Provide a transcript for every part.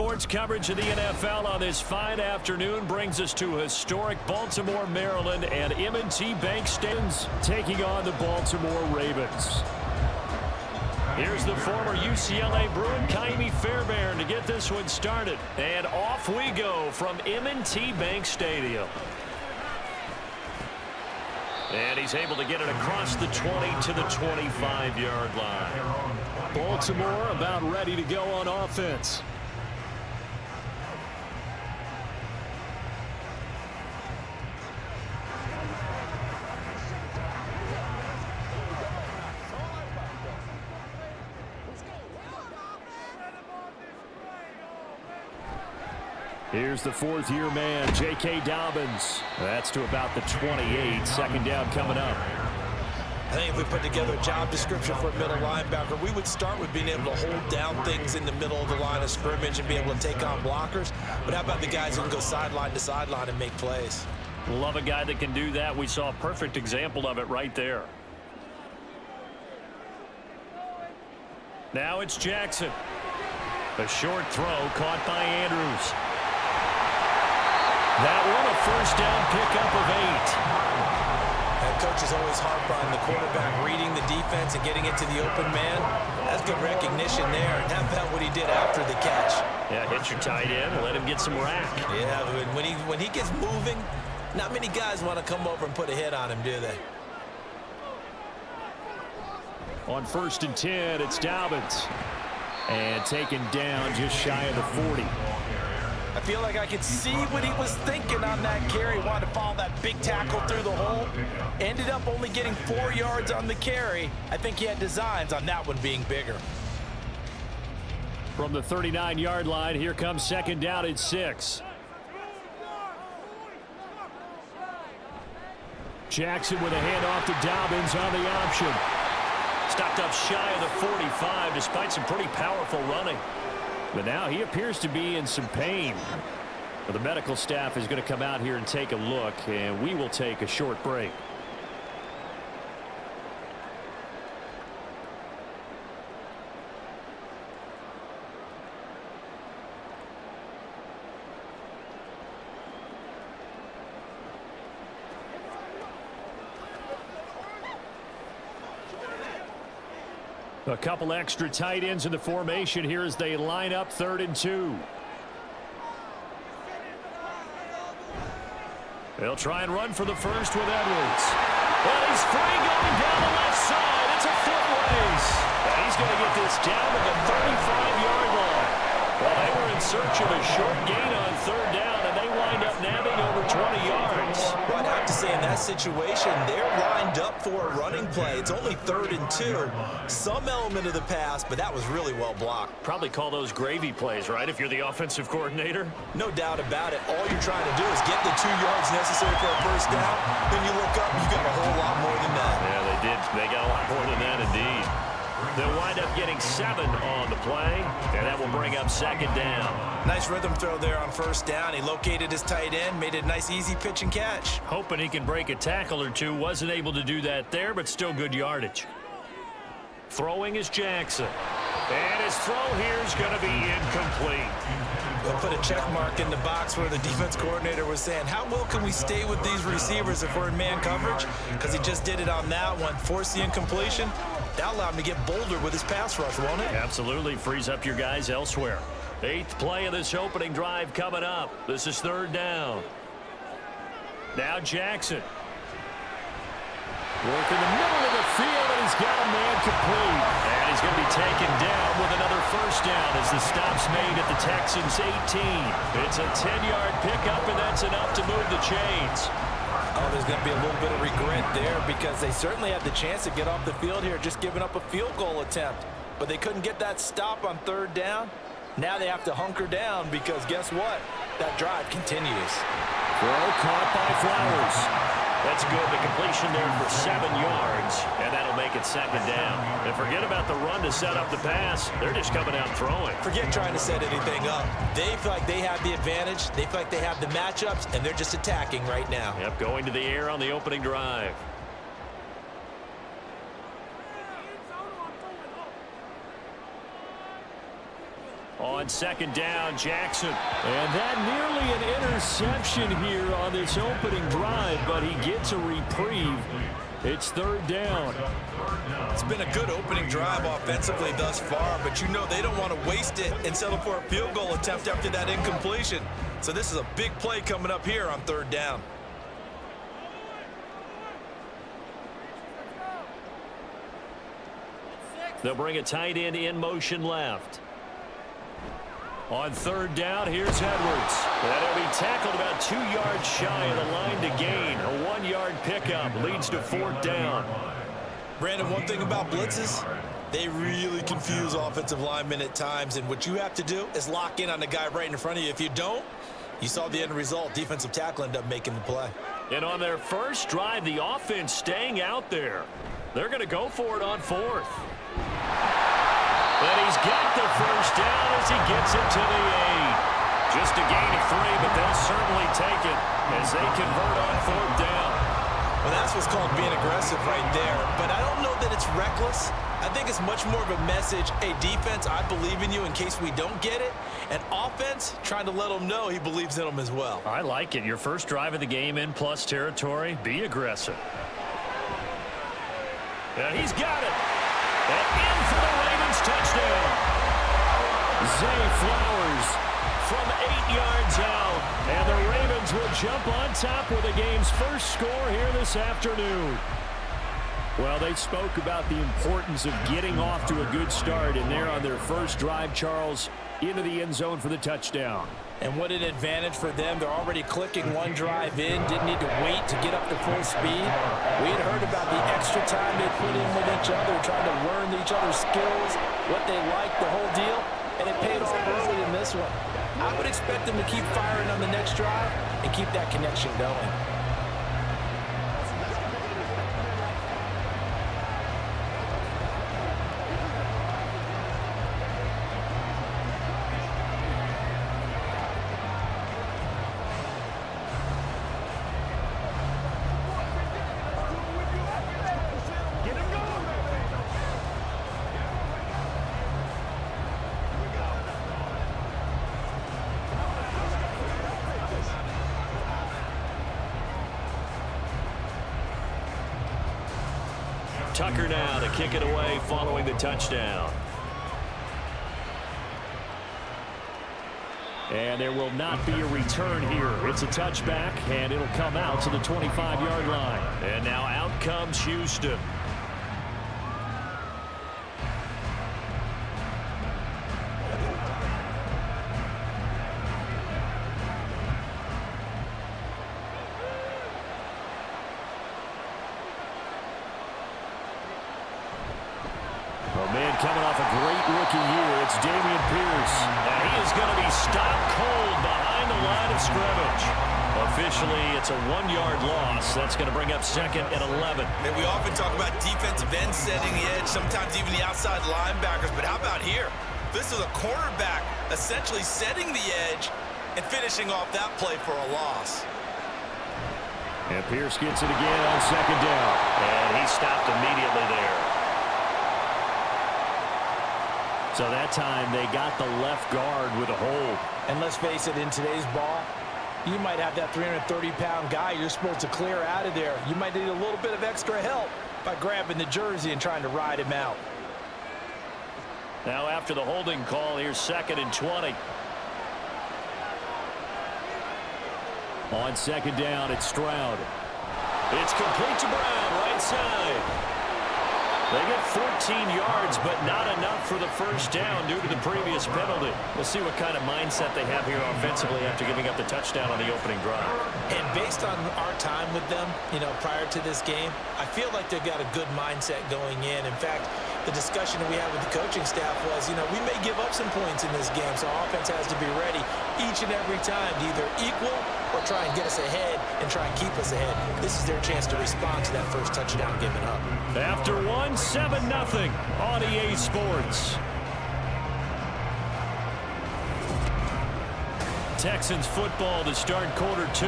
sports coverage of the NFL on this fine afternoon brings us to historic Baltimore, Maryland, and M&T Bank Stadium taking on the Baltimore Ravens. Here's the former UCLA Bruin, Kaimi Fairbairn, to get this one started. And off we go from M&T Bank Stadium. And he's able to get it across the 20 to the 25-yard line. Baltimore about ready to go on offense. Here's the fourth-year man, J.K. Dobbins. That's to about the 28. Second down coming up. I think if we put together a job description for a middle linebacker, we would start with being able to hold down things in the middle of the line of scrimmage and be able to take on blockers. But how about the guys who can go sideline to sideline and make plays? Love a guy that can do that. We saw a perfect example of it right there. Now it's Jackson. A short throw caught by Andrews. That one a first down pickup of 8. That coach is always harped on the quarterback reading the defense and getting it to the open man. That's good recognition there. And how about what he did after the catch? Yeah, hit your tight end and let him get some rack. Yeah, when he gets moving, not many guys want to come over and put a hit on him, do they? On 1st and 10, it's Dobbins. And taken down just shy of the 40. I feel like I could see what he was thinking on that carry. Wanted to follow that big tackle through the hole. Ended up only getting 4 yards on the carry. I think he had designs on that one being bigger. From the 39-yard line, here comes second down at 6. Jackson with a handoff to Dobbins on the option. Stopped up shy of the 45 despite some pretty powerful running. But now he appears to be in some pain. Well, the medical staff is going to come out here and take a look, and we will take a short break. A couple extra tight ends in the formation here as they line up 3rd and 2. They'll try and run for the first with Edwards. Well, he's free going down the left side. It's a foot race. And he's going to get this down to the 35-yard line. Well, they were in search of a short gain on 3rd down, and they wind up nabbing over 20 yards. Well, I'd have to say in that situation, they're lined up for a running play. It's only 3rd and 2. Some element of the pass, but that was really well blocked. Probably call those gravy plays, right, if you're the offensive coordinator? No doubt about it. All you're trying to do is get the 2 yards necessary for a first down. Then you look up, you got a whole lot more than that. Yeah, they did. They got a lot more than that, indeed. They'll wind up getting 7 on the play, and that will bring up second down. Nice rhythm throw there on first down. He located his tight end, made it a nice, easy pitch and catch. Hoping he can break a tackle or two. Wasn't able to do that there, but still good yardage. Throwing is Jackson. And his throw here is going to be incomplete. They'll put a check mark in the box where the defense coordinator was saying, how well can we stay with these receivers if we're in man coverage? Because he just did it on that one. Force the incompletion. That allowed him to get bolder with his pass rush, won't it? Absolutely. Frees up your guys elsewhere. 8th play of this opening drive coming up. This is 3rd down. Now Jackson. Work in the middle of the field, and he's got a man complete. And he's going to be taken down with another first down as the stop's made at the Texans' 18. It's a 10-yard pickup, and that's enough to move the chains. Oh, there's going to be a little bit of regret there because they certainly had the chance to get off the field here, just giving up a field goal attempt. But they couldn't get that stop on 3rd down. Now they have to hunker down because guess what? That drive continues. Throw caught by Flowers. That's good. The completion there for 7 yards, and that'll make it second down. And forget about the run to set up the pass. They're just coming out throwing. Forget trying to set anything up. They feel like they have the advantage. They feel like they have the matchups, and they're just attacking right now. Yep, going to the air on the opening drive. On On second down, Jackson. And that nearly an interception here on this opening drive, but he gets a reprieve. It's third down. It's been a good opening drive offensively thus far, but you know they don't want to waste it and settle for a field goal attempt after that incompletion. So this is a big play coming up here on third down. They'll bring a tight end in motion left. On third down, here's Edwards. And he'll be tackled about 2 yards shy of the line to gain. A 1-yard pickup leads to fourth down. Brandon, one thing about blitzes, they really confuse offensive linemen at times, and what you have to do is lock in on the guy right in front of you. If you don't, you saw the end result. Defensive tackle ended up making the play. And on their first drive, the offense staying out there. They're going to go for it on fourth. And he's got the first down as he gets it to the 8. Just a gain of 3, but they'll certainly take it as they convert on fourth down. Well, that's what's called being aggressive right there. But I don't know that it's reckless. I think it's much more of a message. Hey, defense, I believe in you in case we don't get it. And offense, trying to let them know he believes in them as well. I like it. Your first drive of the game in plus territory. Be aggressive. And he's got it. And in for the Ravens touchdown. Zay Flowers from 8 yards out. And the Ravens will jump on top with the game's first score here this afternoon. Well, they spoke about the importance of getting off to a good start, and they're on their first drive, Charles, into the end zone for the touchdown. And what an advantage for them. They're already clicking one drive in, didn't need to wait to get up to full speed. We had heard about the extra time they put in with each other, trying to learn each other's skills, what they like, the whole deal, and it paid off early in this one. I would expect them to keep firing on the next drive and keep that connection going. Tucker now to kick it away following the touchdown. And there will not be a return here. It's a touchback, and it'll come out to the 25-yard line. And now out comes Houston. Coming off a great rookie year, it's Dameon Pierce. And he is going to be stopped cold behind the line of scrimmage. Officially, it's a 1-yard loss. That's going to bring up second and 11. And we often talk about defensive ends setting the edge, sometimes even the outside linebackers. But how about here? This is a cornerback essentially setting the edge and finishing off that play for a loss. And Pierce gets it again on second down. And he stopped immediately there. So that time they got the left guard with a hold. And let's face it, in today's ball, you might have that 330-pound guy you're supposed to clear out of there. You might need a little bit of extra help by grabbing the jersey and trying to ride him out. Now after the holding call, here's second and 20. On second down, it's Stroud. It's complete to Brown, right side. They get 14 yards, but not enough for the first down due to the previous penalty. We'll see what kind of mindset they have here offensively after giving up the touchdown on the opening drive. And based on our time with them, prior to this game, I feel like they've got a good mindset going in. In fact, the discussion we had with the coaching staff was, we may give up some points in this game, so offense has to be ready each and every time to either equal or try and get us ahead and try and keep us ahead. This is their chance to respond to that first touchdown given up. After 7-0 on EA Sports. Texans football to start quarter 2.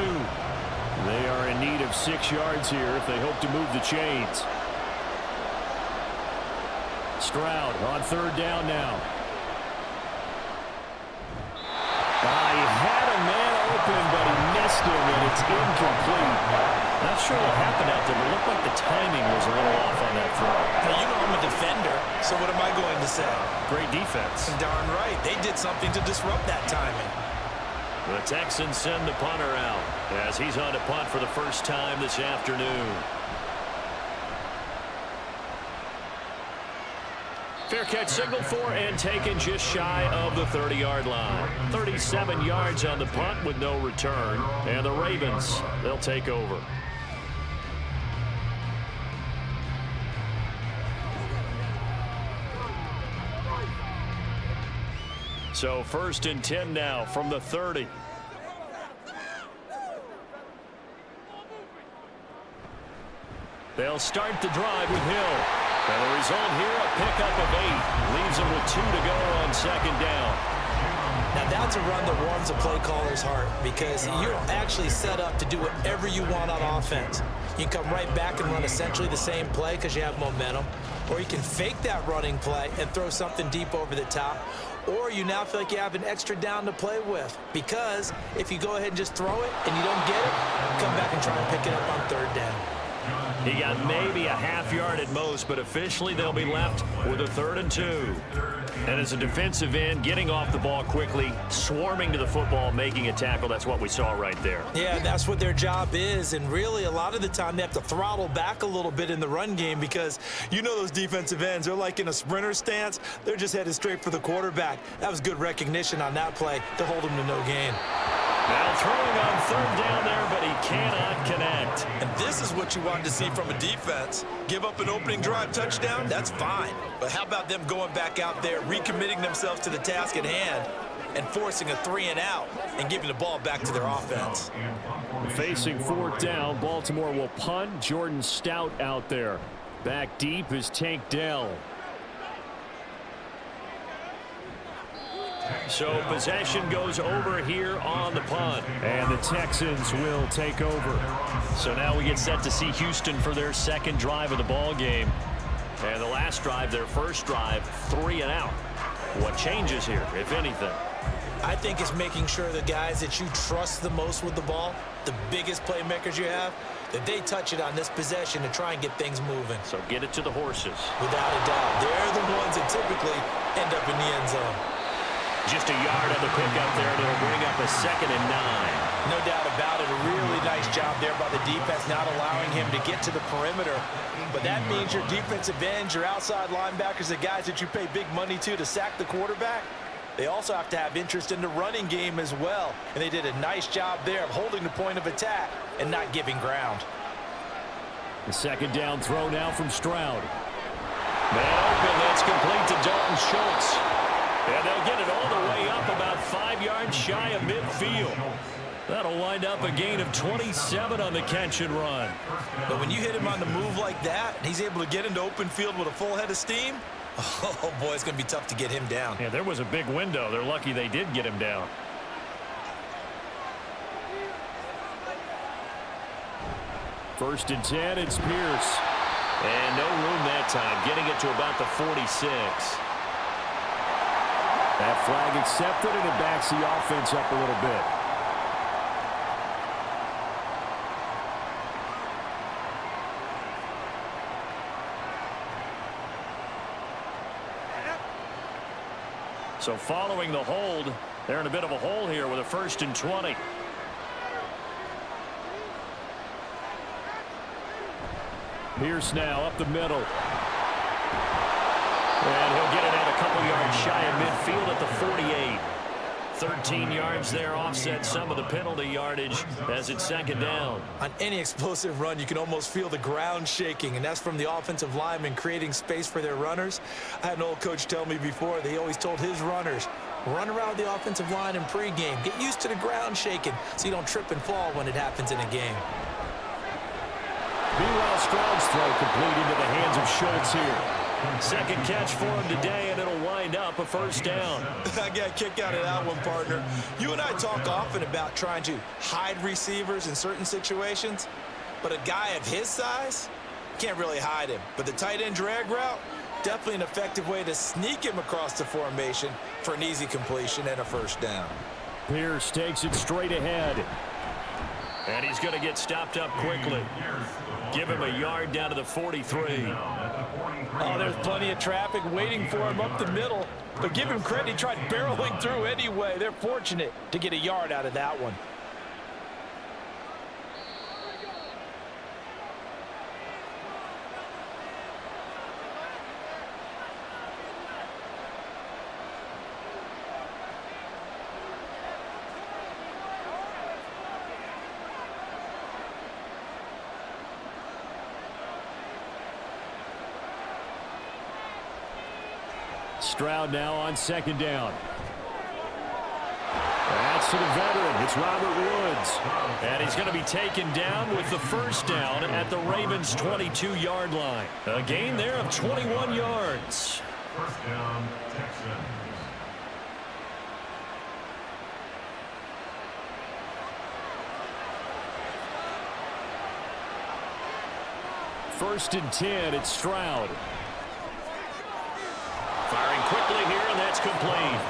They are in need of 6 yards here if they hope to move the chains. Stroud on third down now. incomplete. Not sure what happened out there, but it looked like the timing was a little off on that throw. Now, you know I'm a defender, so what am I going to say? Great defense. Darn right. They did something to disrupt that timing. The Texans send the punter out as he's on to punt for the first time this afternoon. Fair catch signaled for and taken just shy of the 30-yard line. 37 yards on the punt with no return. And the Ravens, they'll take over. So 1st and 10 now from the 30. They'll start the drive with Hill. And the result here, a pickup of 8. Leaves them with 2 to go on 2nd down. Now that's a run that warms a play caller's heart because you're actually set up to do whatever you want on offense. You can come right back and run essentially the same play because you have momentum. Or you can fake that running play and throw something deep over the top. Or you now feel like you have an extra down to play with. Because if you go ahead and just throw it and you don't get it, come back and try and pick it up on 3rd down. He got maybe a half yard at most, but officially they'll be left with a 3rd and 2. And as a defensive end, getting off the ball quickly, swarming to the football, making a tackle, that's what we saw right there. Yeah, that's what their job is. And really, a lot of the time, they have to throttle back a little bit in the run game because you know those defensive ends, they're like in a sprinter stance. They're just headed straight for the quarterback. That was good recognition on that play to hold him to no gain. Now throwing on 3rd down there, but he cannot connect. And this is what you wanted to see from a defense. Give up an opening drive touchdown, that's fine. But how about them going back out there, recommitting themselves to the task at hand, and forcing a 3-and-out and giving the ball back to their offense? Facing 4th down, Baltimore will punt. Jordan Stout out there. Back deep is Tank Dell. So possession goes over here on the punt. And the Texans will take over. So now we get set to see Houston for their 2nd drive of the ball game. And the last drive, their 1st drive, 3-and-out. What changes here, if anything? I think it's making sure the guys that you trust the most with the ball, the biggest playmakers you have, that they touch it on this possession to try and get things moving. So get it to the horses. Without a doubt. They're the ones that typically end up in the end zone. Just a yard on the pickup there, and it'll bring up a 2nd and 9. No doubt about it. A really nice job there by the defense, not allowing him to get to the perimeter. But that means your defensive ends, your outside linebackers, the guys that you pay big money to sack the quarterback, they also have to have interest in the running game as well. And they did a nice job there of holding the point of attack and not giving ground. The 2nd down throw now from Stroud. Man open, that's complete to Dalton Schultz. And they'll get it all the way up about 5 yards shy of midfield. That'll wind up a gain of 27 on the catch and run. But when you hit him on the move like that, and he's able to get into open field with a full head of steam, oh boy, it's going to be tough to get him down. Yeah, there was a big window. They're lucky they did get him down. First and 10, it's Pierce. And no room that time, getting it to about the 46. That flag accepted, and it backs the offense up a little bit. So following the hold, they're in a bit of a hole here with a 1st and 20. Pierce now up the middle. And he'll get it out a couple yards shy of midfield at the 48. 13 yards there, offset some of the penalty yardage as it's 2nd down. On any explosive run, you can almost feel the ground shaking, and that's from the offensive linemen creating space for their runners. I had an old coach tell me before, he always told his runners, run around the offensive line in pregame. Get used to the ground shaking so you don't trip and fall when it happens in a game. Meanwhile, Stroud's throw complete into the hands of Schultz here. 2nd catch for him today, and it'll wind up a 1st down. I got a kick out of that one, partner. You and I talk often about trying to hide receivers in certain situations, but a guy of his size can't really hide him. But the tight end drag route, definitely an effective way to sneak him across the formation for an easy completion and a 1st down. Pierce takes it straight ahead. And he's going to get stopped up quickly. Give him a yard down to the 43. Oh, there's plenty of traffic waiting for him up the middle. But give him credit, he tried barreling through anyway. They're fortunate to get a yard out of that one. Stroud now on second down. That's to the veteran. It's Robert Woods. And he's going to be taken down with the first down at the Ravens' 22-yard line. A gain there of 21 yards. First down, Texans. First and 10, it's Stroud. Firing quickly here, and that's complete.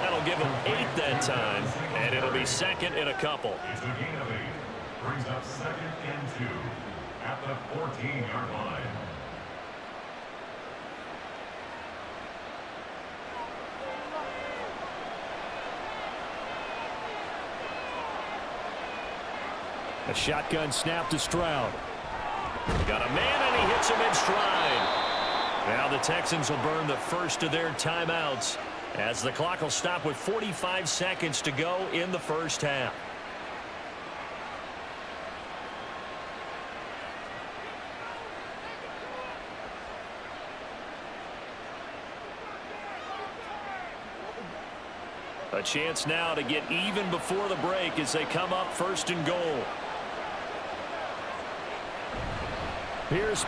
That'll give him 8 that time, and it'll be second and a couple. It's a gain of 8. Brings up second and 2 at the 14-yard line. A shotgun snap to Stroud. Got a man, and he hits him in stride. Now the Texans will burn the first of their timeouts as the clock will stop with 45 seconds to go in the first half. A chance now to get even before the break as they come up first and goal. Pierce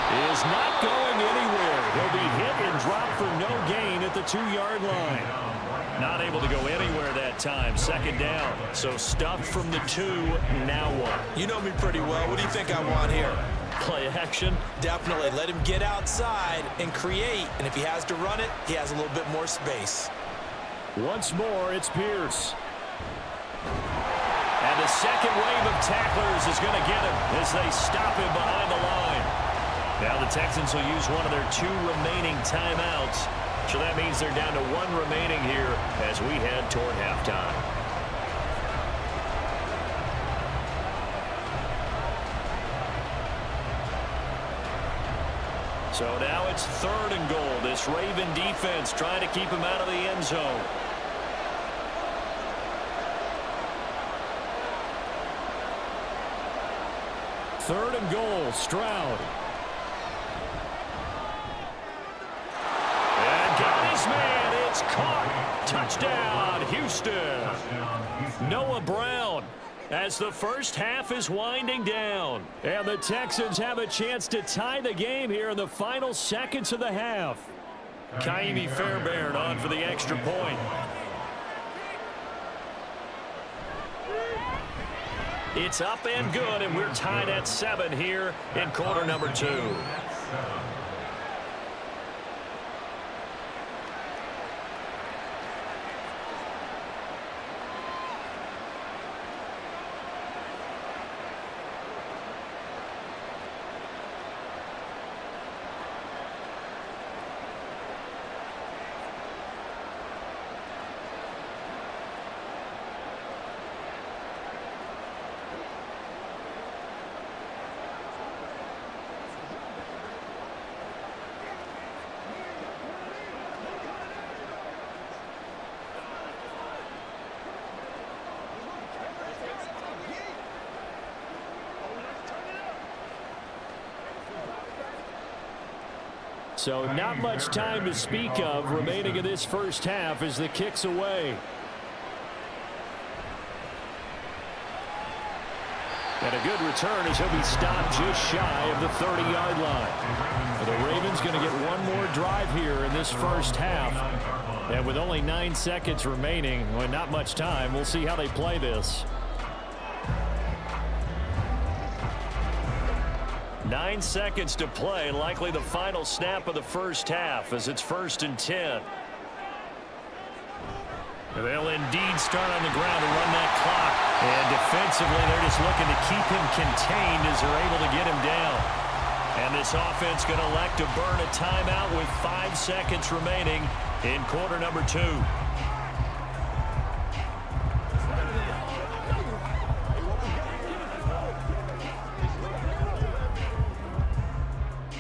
is not going anywhere. He'll be hit and dropped for no gain at the 2-yard line. Not able to go anywhere that time. Second down. So stuffed from the 2. Now what? You know me pretty well. What do you think I want here? Play action. Definitely. Let him get outside and create. And if he has to run it, he has a little bit more space. Once more, it's Pierce. And the second wave of tacklers is going to get him as they stop him behind the line. Now the Texans will use one of their 2 remaining timeouts. So that means they're down to 1 remaining here as we head toward halftime. So now it's 3rd and goal. This Raven defense trying to keep him out of the end zone. Third and goal, Stroud. And got his man. It's caught. Touchdown, Houston. Noah Brown as the first half is winding down. And the Texans have a chance to tie the game here in the final seconds of the half. Kaimi Fairbairn on for the extra point. It's up and good, and we're tied at 7 here in quarter number 2. So not much time to speak of remaining in this first half as the kick's away. And a good return as he'll be stopped just shy of the 30-yard line. The Ravens going to get one more drive here in this first half. And with only 9 seconds remaining, well, not much time, we'll see how they play this. 9 seconds to play, likely the final snap of the first half as it's 1st and 10. They'll indeed start on the ground and run that clock. And defensively, they're just looking to keep him contained as they're able to get him down. And this offense going to elect to burn a timeout with 5 seconds remaining in quarter number 2.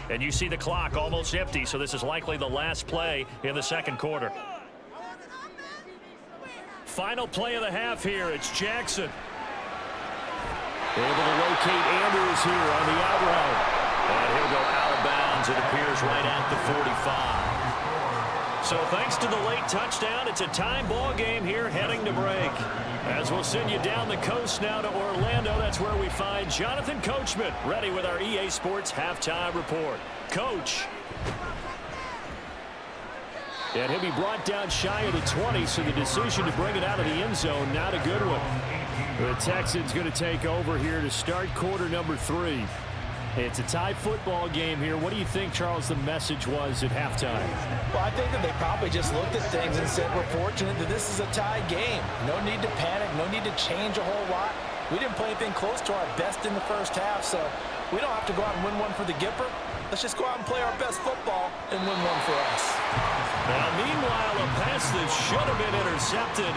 And you see the clock almost empty, so this is likely the last play in the second quarter. Final play of the half here. It's Jackson. Able to locate Andrews here on the out route. And he'll go out of bounds. It appears right at the 45. So thanks to the late touchdown, it's a tie ball game here heading to break. As we'll send you down the coast now to Orlando, that's where we find Jonathan Coachman ready with our EA Sports halftime report. Coach. And he'll be brought down shy of the 20, so the decision to bring it out of the end zone, not a good one. The Texans going to take over here to start quarter number 3. It's a tie football game here. What do you think, Charles, the message was at halftime? Well, I think that they probably just looked at things and said, we're fortunate that this is a tie game. No need to panic, no need to change a whole lot. We didn't play anything close to our best in the first half, so we don't have to go out and win one for the Gipper. Let's just go out and play our best football and win one for us. Now, meanwhile, a pass that should have been intercepted,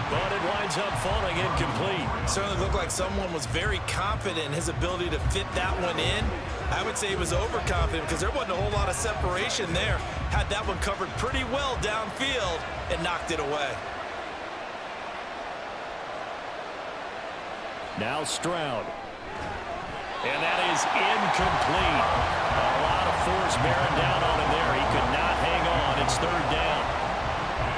but it winds up falling incomplete. Certainly looked like someone was very confident in his ability to fit that one in. I would say he was overconfident because there wasn't a whole lot of separation there. Had that one covered pretty well downfield and knocked it away. Now Stroud. And that is incomplete. A lot of force bearing down on him there. He could not hang on. It's third down.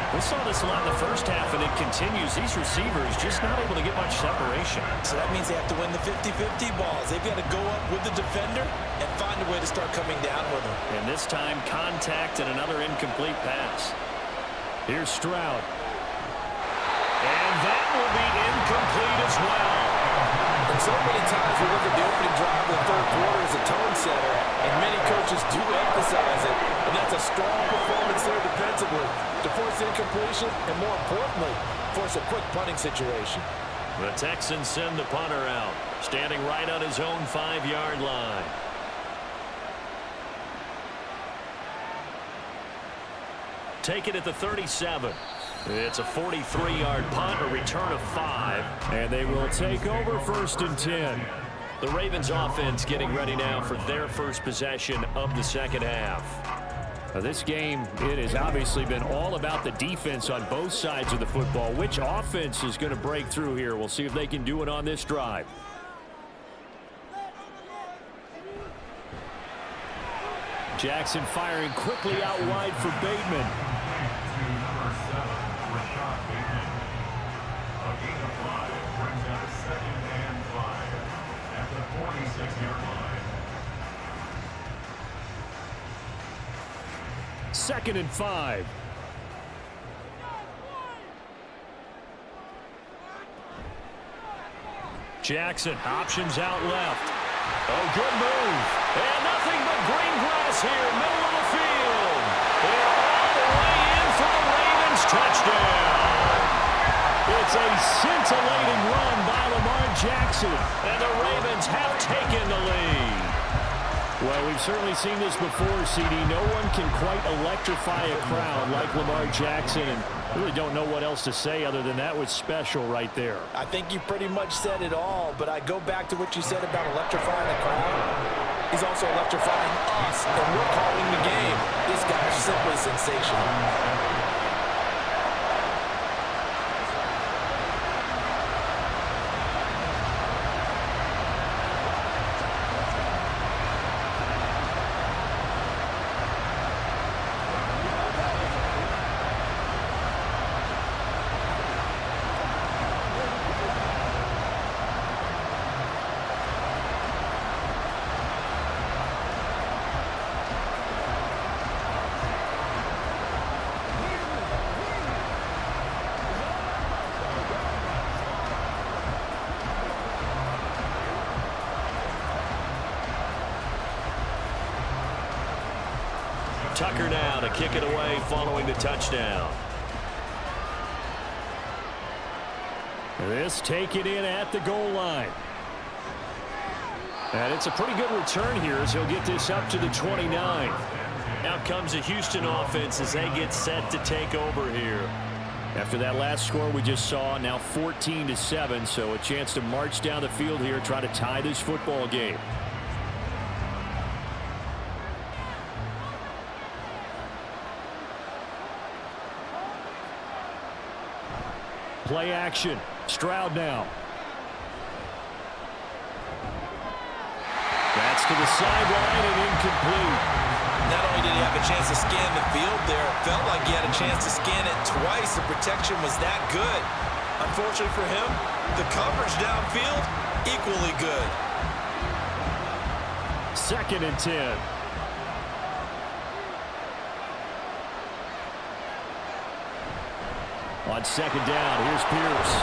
We saw this a lot in the first half, and it continues. These receivers just not able to get much separation. So that means they have to win the 50-50 balls. They've got to go up with the defender and find a way to start coming down with him. And this time, contact and another incomplete pass. Here's Stroud. And that will be incomplete as well. And so many times we look at the opening drive of the third quarter as a tone setter, and many coaches do emphasize it. And that's a strong performance there defensively to force incompletion and, more importantly, force a quick punting situation. The Texans send the punter out, standing right on his own 5-yard line. Take it at the 37. It's a 43-yard punt, a return of 5, and they will take over 1st and 10. The Ravens offense getting ready now for their first possession of the second half. Now, this game, it has obviously been all about the defense on both sides of the football. Which offense is going to break through here? We'll see if they can do it on this drive. Jackson firing quickly out wide for Bateman. Second and 5. Jackson options out left. Oh, good move. And nothing but green grass here, middle of the field. They're all the way in for the Ravens touchdown. It's a scintillating run by Lamar Jackson, and the Ravens have taken the lead. Well, we've certainly seen this before, CD. No one can quite electrify a crowd like Lamar Jackson, and really don't know what else to say other than that was special right there. I think you pretty much said it all, but I go back to what you said about electrifying the crowd. He's also electrifying us, and we're calling the game. This guy is simply sensational. Tucker now to kick it away following the touchdown. This taken in at the goal line. And it's a pretty good return here as he'll get this up to the 29. Now comes the Houston offense as they get set to take over here. After that last score we just saw, now 14-7, so a chance to march down the field here, try to tie this football game. Play action. Stroud now. That's to the sideline and incomplete. Not only did he have a chance to scan the field there, it felt like he had a chance to scan it twice. The protection was that good. Unfortunately for him, the coverage downfield, equally good. 2nd and 10. On 2nd down, here's Pierce.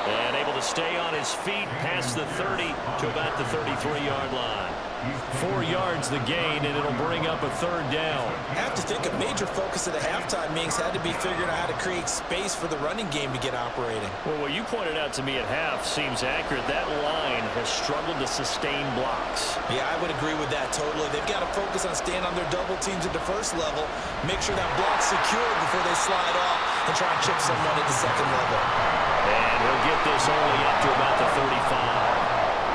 And able to stay on his feet past the 30 to about the 33-yard line. 4 yards the gain, and it'll bring up a 3rd down. I have to think a major focus of the halftime meetings had to be figuring out how to create space for the running game to get operating. Well, what you pointed out to me at half seems accurate. That line has struggled to sustain blocks. Yeah, I would agree with that totally. They've got to focus on staying on their double teams at the first level, make sure that block's secured before they slide off and try and chip someone at the 2nd level. And he'll get this only up to about the 35.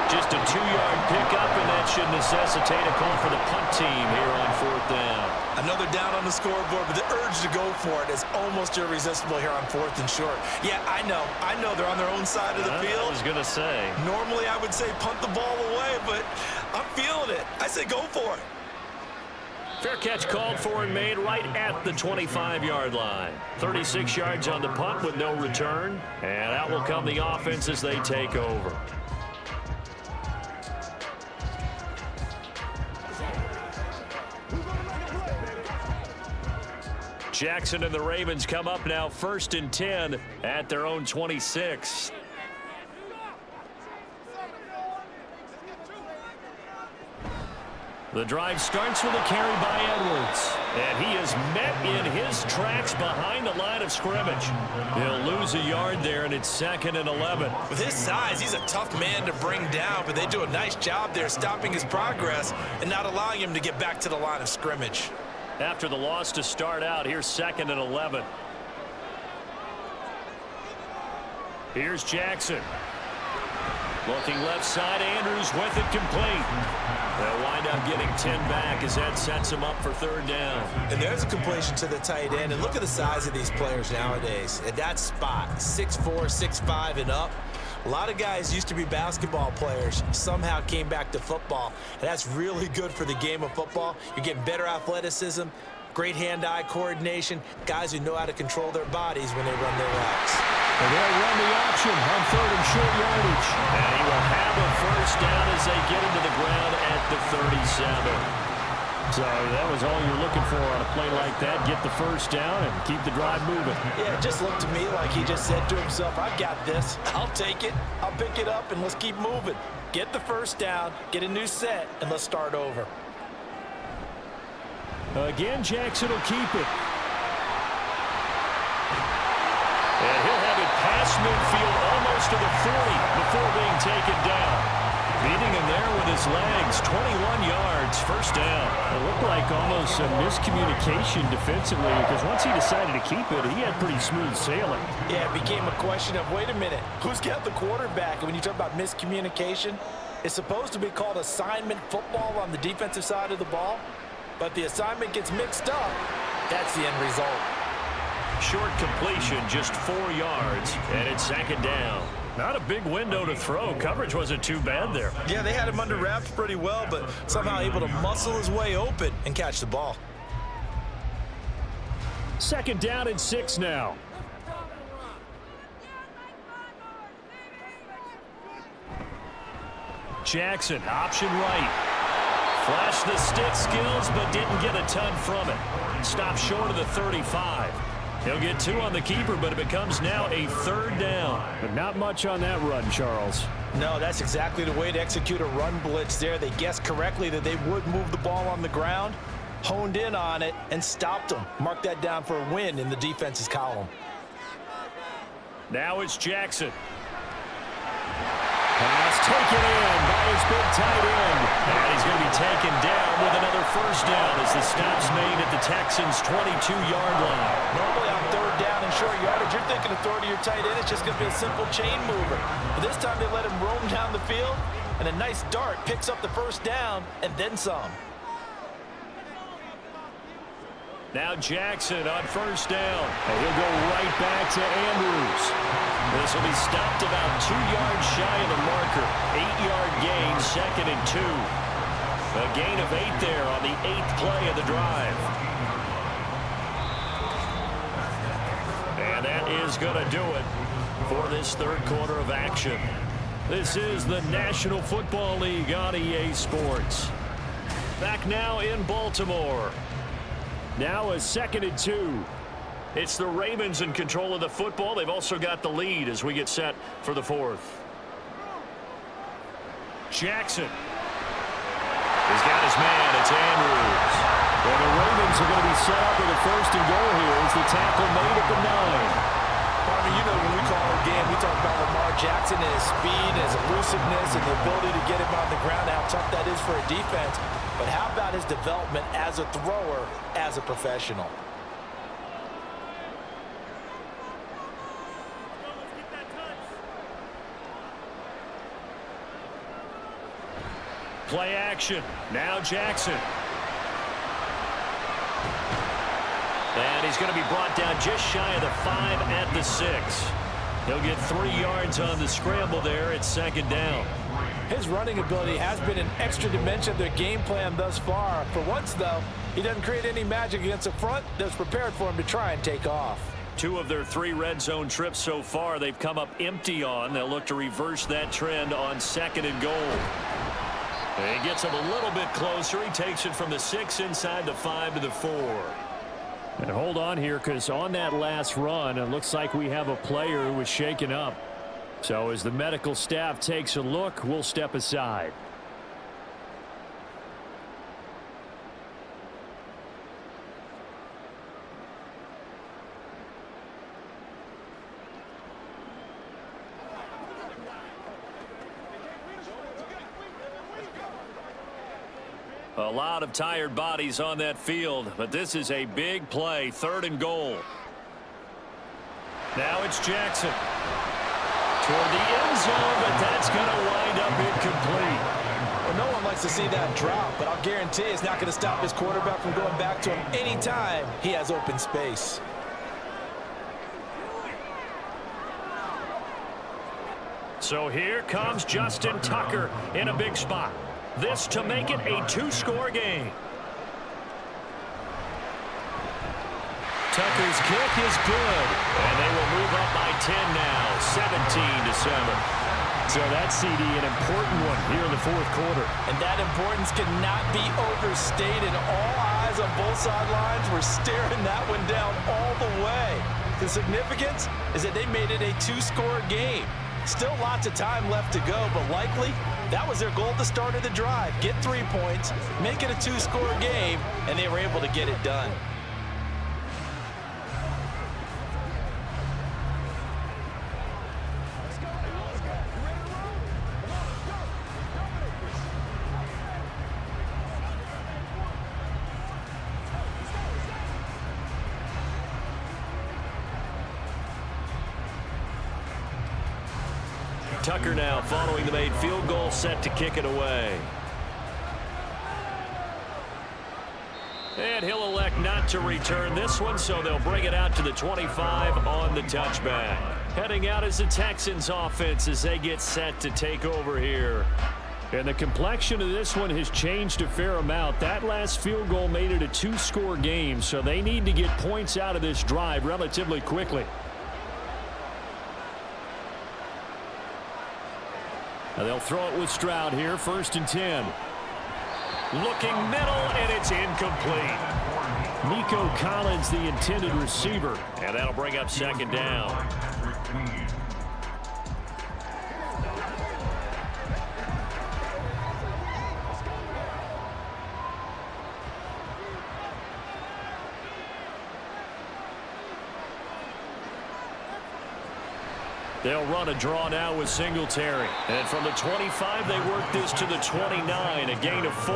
Just a 2-yard pickup, and that should necessitate a call for the punt team here on 4th down. Another down on the scoreboard, but the urge to go for it is almost irresistible here on 4th and short. Yeah, I know they're on their own side of the field. I was going to say. Normally I would say punt the ball away, but I'm feeling it. I say go for it. Fair catch called for and made right at the 25-yard line. 36 yards on the punt with no return. And out will come the offense as they take over. Jackson and the Ravens come up now 1st and 10 at their own 26. The drive starts with a carry by Edwards. And he is met in his tracks behind the line of scrimmage. He'll lose a yard there, and it's 2nd and 11. With his size, he's a tough man to bring down, but they do a nice job there stopping his progress and not allowing him to get back to the line of scrimmage. After the loss to start out, here's 2nd and 11. Here's Jackson. Looking left side, Andrews with it complete. They'll wind up getting 10 back as that sets him up for 3rd down. And there's a completion to the tight end. And look at the size of these players nowadays. At that spot, 6'4", 6'5", and up. A lot of guys used to be basketball players, somehow came back to football. And that's really good for the game of football. You're getting better athleticism, great hand-eye coordination, guys who know how to control their bodies when they run their routes. And they'll run the option on 3rd and short yardage. And he will have a 1st down as they get him to the ground at the 37. So that was all you're looking for on a play like that. Get the 1st down and keep the drive moving. Yeah, it just looked to me like he just said to himself, I've got this. I'll take it. I'll pick it up, and let's keep moving. Get the 1st down, get a new set, and let's start over. Again, Jackson will keep it. And he'll have it past midfield almost to the 40 before being taken down. Beating him there with his legs, 21 yards, 1st down. It looked like almost a miscommunication defensively because once he decided to keep it, he had pretty smooth sailing. Yeah, it became a question of, wait a minute, who's got the quarterback? And when you talk about miscommunication, it's supposed to be called assignment football on the defensive side of the ball, but the assignment gets mixed up. That's the end result. Short completion, just 4 yards, and it's 2nd down. Not a big window to throw. Coverage wasn't too bad there. Yeah, they had him under wraps pretty well, but somehow able to muscle his way open and catch the ball. 2nd down and 6 now. Jackson, option right. Flashed the stick skills, but didn't get a ton from it. Stopped short of the 35. He'll get 2 on the keeper, but it becomes now a 3rd down. But not much on that run, Charles. No, that's exactly the way to execute a run blitz there. They guessed correctly that they would move the ball on the ground, honed in on it, and stopped them. Mark that down for a win in the defense's column. Now it's Jackson. Pass taken in by his big tight end. And he's going to be taken down with another first down as the stop's made at the Texans' 22-yard line. Normally on third down and short yardage, you're thinking of throwing to your tight end. It's just going to be a simple chain mover. But this time they let him roam down the field, and a nice dart picks up the first down and then some. Now Jackson on first down. And he'll go right back to Andrews. This will be stopped about 2 yards shy of the marker. 8-yard gain, 2nd and 2. A gain of 8 there on the 8th play of the drive. And that is going to do it for this third quarter of action. This is the National Football League on EA Sports. Back now in Baltimore. Now a 2nd and 2. It's the Ravens in control of the football. They've also got the lead as we get set for the 4th. Jackson. He's got his man. It's Andrews. Well, the Ravens are going to be set up with a 1st and goal here as the tackle made at the 9. Partner, you know when we call a game, we talk about Lamar Jackson and his speed, his elusiveness, and the ability to get him on the ground, how tough that is for a defense. But how about his development as a thrower, as a professional? Play action. Now Jackson. And he's going to be brought down just shy of the 5 at the 6. He'll get 3 yards on the scramble there. It's 2nd down. His running ability has been an extra dimension of their game plan thus far. For once, though, he doesn't create any magic against the front that's prepared for him to try and take off. 2 of their 3 red zone trips so far they've come up empty on. They'll look to reverse that trend on 2nd and goal. He gets him a little bit closer. He takes it from the 6 inside the 5 to the 4. And hold on here, because on that last run, it looks like we have a player who was shaken up. So as the medical staff takes a look, we'll step aside. A lot of tired bodies on that field, but this is a big play, 3rd and goal. Now it's Jackson. Toward the end zone, but that's going to wind up incomplete. Well, no one likes to see that drop, but I'll guarantee it's not going to stop his quarterback from going back to him anytime he has open space. So here comes Justin Tucker in a big spot. This to make it a 2-score game. Tucker's kick is good, and they will move up by 10 now, 17-7. So that CD, an important one here in the 4th quarter. And that importance cannot be overstated. All eyes on both sidelines were staring that one down all the way. The significance is that they made it a 2-score game. Still lots of time left to go, but likely that was their goal at the start of the drive. Get 3 points, make it a 2-score game, and they were able to get it done. Tucker now following the made field goal, set to kick it away. And he'll elect not to return this one, so they'll bring it out to the 25 on the touchback. Heading out is the Texans offense as they get set to take over here. And the complexion of this one has changed a fair amount. That last field goal made it a 2-score game, so they need to get points out of this drive relatively quickly. Now they'll throw it with Stroud here, 1st and 10. Looking middle, and it's incomplete. Nico Collins, the intended receiver, and that'll bring up 2nd down. They'll run a draw now with Singletary. And from the 25, they work this to the 29, a gain of 4.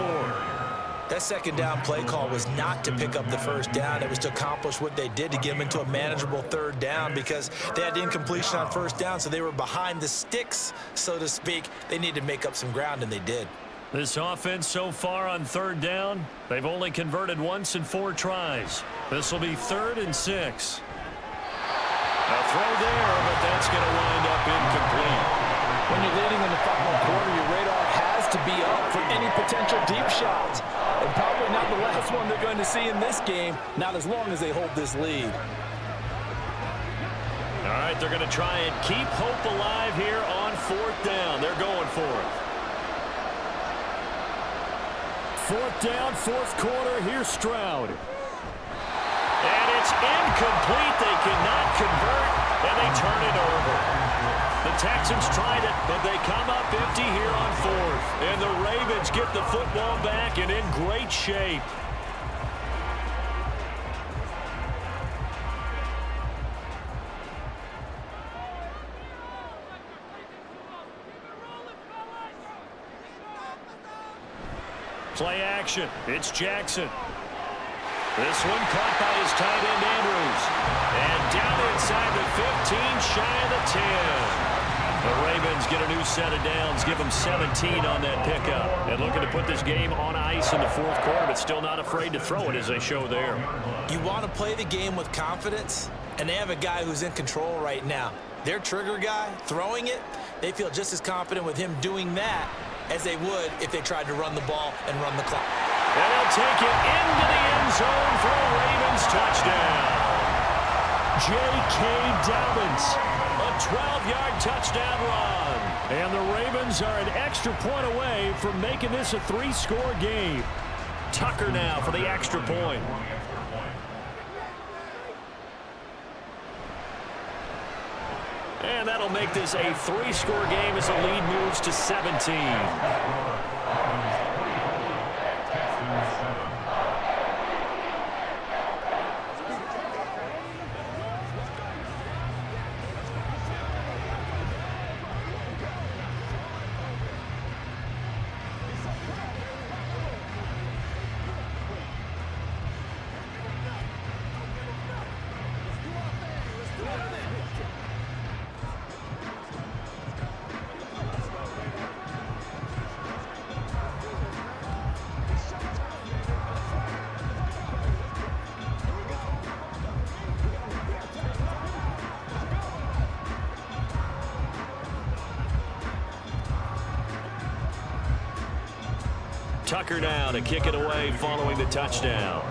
That second down play call was not to pick up the first down. It was to accomplish what they did to get them into a manageable third down because they had incompletion on first down, so they were behind the sticks, so to speak. They needed to make up some ground, and they did. This offense so far on third down, they've only converted once in 4 tries. This will be 3rd and 6. A throw there, but that's going to wind up incomplete. When you're leading in the final quarter, your radar has to be up for any potential deep shots. And probably not the last one they're going to see in this game, not as long as they hold this lead. All right, they're going to try and keep hope alive here on 4th down. They're going for it. 4th down, 4th quarter. Here's Stroud. And it's incomplete. They cannot convert, and they turn it over. The Texans tried it, but they come up empty here on 4th. And the Ravens get the football back and in great shape. Play action. It's Jackson. This one caught by his tight end, Andrews. And down inside the 15, shy of the 10. The Ravens get a new set of downs, give them 17 on that pickup. And looking to put this game on ice in the 4th quarter, but still not afraid to throw it as they show there. You want to play the game with confidence, and they have a guy who's in control right now. Their trigger guy, throwing it, they feel just as confident with him doing that as they would if they tried to run the ball and run the clock. And they'll take it into the end zone for a Ravens touchdown. J.K. Dobbins, a 12-yard touchdown run. And the Ravens are an extra point away from making this a 3-score game. Tucker now for the extra point. And that'll make this a 3-score game as the lead moves to 17. Tucker now to kick it away following the touchdown.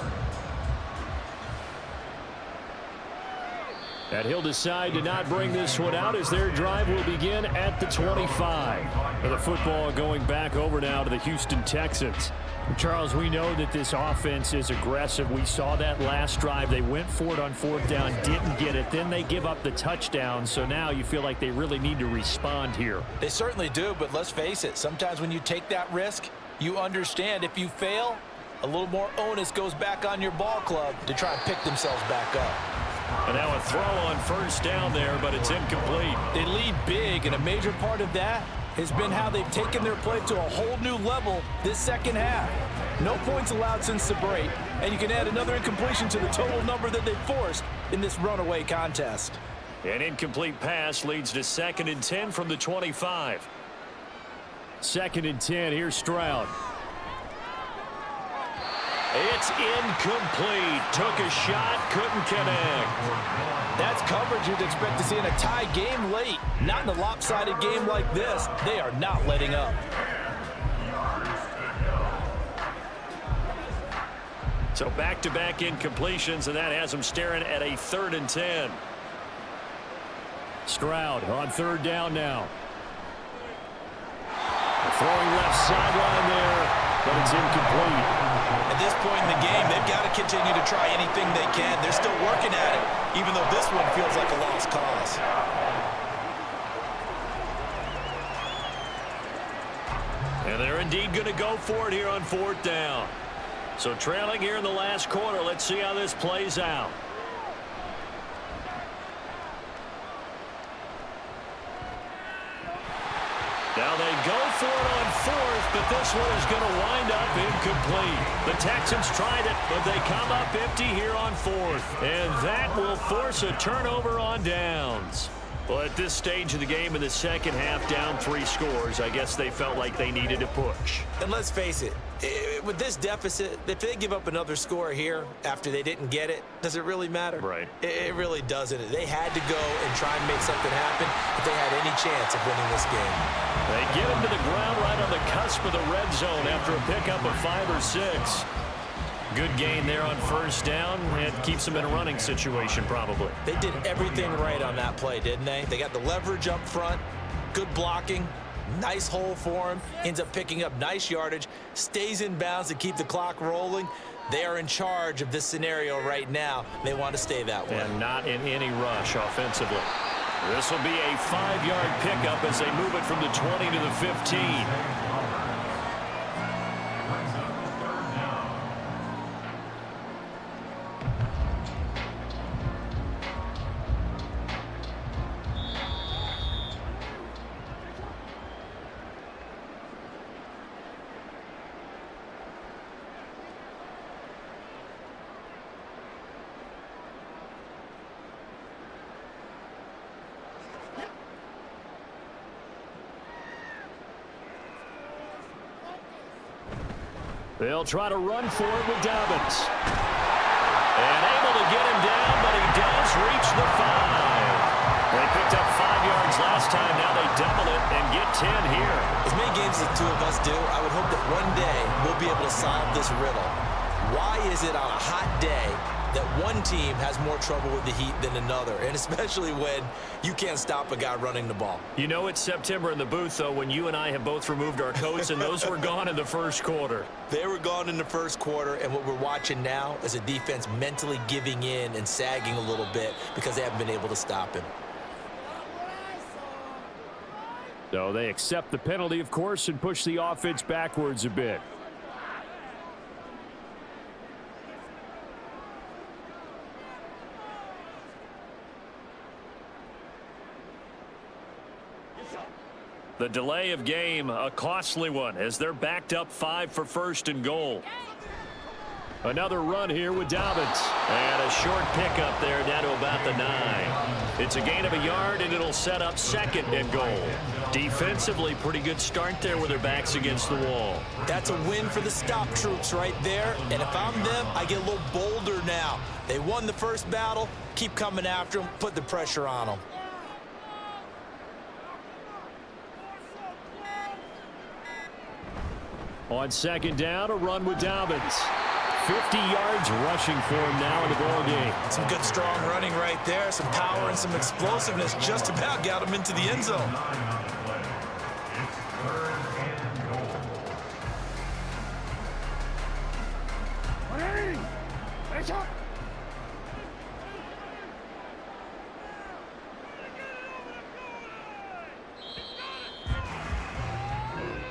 And he'll decide to not bring this one out as their drive will begin at the 25. And the football going back over now to the Houston Texans. Charles, we know that this offense is aggressive. We saw that last drive. They went for it on 4th down, didn't get it. Then they give up the touchdown. So now you feel like they really need to respond here. They certainly do, but let's face it. Sometimes when you take that risk, you understand if you fail, a little more onus goes back on your ball club to try and pick themselves back up. And now a throw on 1st down there, but it's incomplete. They lead big, and a major part of that has been how they've taken their play to a whole new level this second half. No points allowed since the break, and you can add another incompletion to the total number that they forced in this runaway contest. An incomplete pass leads to 2nd and 10 from the 25. 2nd and 10, here's Stroud. It's incomplete. Took a shot, couldn't connect. That's coverage you'd expect to see in a tie game late. Not in a lopsided game like this. They are not letting up. So back-to-back incompletions, and that has them staring at a 3rd and 10. Stroud on 3rd down now. Throwing left sideline there, but it's incomplete. At this point in the game, they've got to continue to try anything they can. They're still working at it, even though this one feels like a lost cause. And they're indeed going to go for it here on 4th down. So trailing here in the last quarter, let's see how this plays out. Now they go for it on fourth, but this one is going to wind up incomplete. The Texans tried it, but they come up empty here on fourth. And that will force a turnover on downs. Well, at this stage of the game in the second half, down 3 scores, I guess they felt like they needed to push. And let's face it, with this deficit, if they give up another score here after they didn't get it, does it really matter? Right. It really doesn't. They had to go and try and make something happen if they had any chance of winning this game. They get him to the ground right on the cusp of the red zone after a pickup of 5 or 6. Good gain there on first down. It keeps them in a running situation probably. They did everything right on that play, didn't they? They got the leverage up front, good blocking, nice hole for him, ends up picking up nice yardage, stays in bounds to keep the clock rolling. They are in charge of this scenario right now. They want to stay that way. And not in any rush offensively. This will be a 5-yard pickup as they move it from the 20 to the 15. They'll try to run for it with Dobbins. And able to get him down, but he does reach the 5. They picked up 5 yards last time. Now they double it and get 10 here. As many games as the two of us do, I would hope that one day we'll be able to solve this riddle. Why is it on a hot day that one team has more trouble with the heat than another, and especially when you can't stop a guy running the ball? You know it's September in the booth, though, when you and I have both removed our coats, and those were gone in the first quarter. They were gone in the first quarter, and what we're watching now is a defense mentally giving in and sagging a little bit because they haven't been able to stop him. So they accept the penalty, of course, and push the offense backwards a bit. The delay of game, a costly one, as they're backed up 5 for first and goal. Another run here with Dobbins. And a short pickup there down to about the 9. It's a gain of a yard, and it'll set up second and goal. Defensively, pretty good start there with their backs against the wall. That's a win for the stop troops right there. And if I'm them, I get a little bolder now. They won the first battle. Keep coming after them. Put the pressure on them. On second down, a run with Dobbins. 50 yards rushing for him now in the ball game. Some good, strong running right there. Some power and some explosiveness just about got him into the end zone.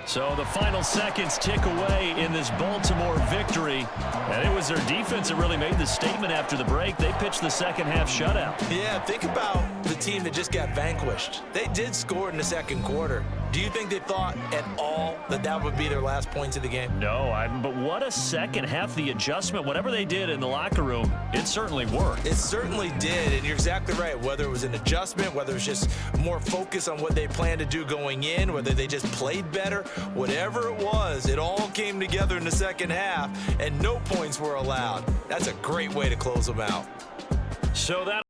So the final seconds tick away in this Baltimore victory. And it was their defense that really made the statement after the break. They pitched the second half shutout. Yeah, think about the team that just got vanquished. They did score in the second quarter. Do you think they thought at all that that would be their last points of the game? No, but what a second half. The adjustment, whatever they did in the locker room, it certainly worked. It certainly did, and you're exactly right. Whether it was an adjustment, whether it was just more focus on what they planned to do going in, whether they just played better, whatever it was, it all came together in the second half, and no points were allowed. That's a great way to close them out. So that